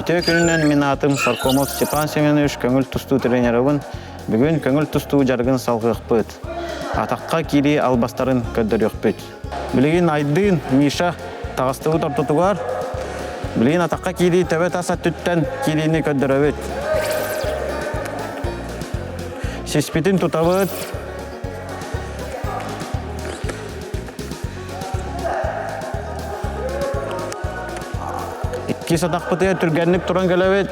Өте күнінен мен атым Саркомов Степан Семенович көңіл тұсту тренерівін. Бүгін көңіл тұсту жарғын салғық бұд. Атаққа кири албастарын көддір өкпіт. Білеген Айдын, Миша тағыстығы тортутуғар. Білеген атаққа кири төбе таса түттен кирини көддір өбіт. Сеспетін тұтабыд. Икки сатақ бұтыя түргенлік тұран көлөбет.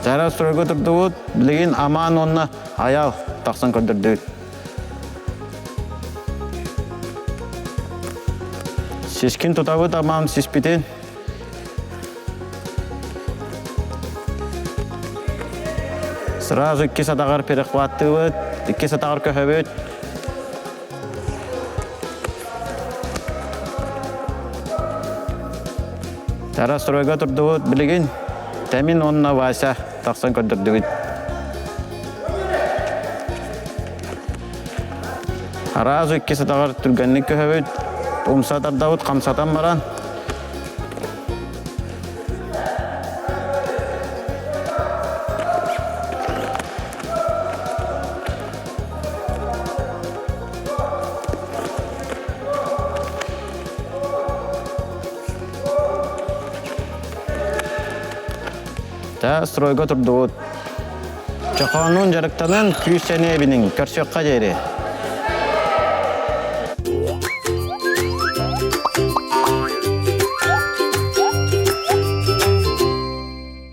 Жара сұройға тұрды бұд, білеген аман онына аял тақсан көндірді. Сескін тұтабыд аман сеспетен. Сразу 2 сатағар перехватты бұд, 2 сатағар көхөбет. Жара сұройға тұрды бұд, білеген тәмин онына Вася тақсан көндірді бұд. Аразу 2 сатағар түргенлік көхөбет. Умсатар Давыд қамсатан баран. Та стройға тұрды бұд. Чақанын жарықтанын күйіс және әбінің көрсөкқа жері.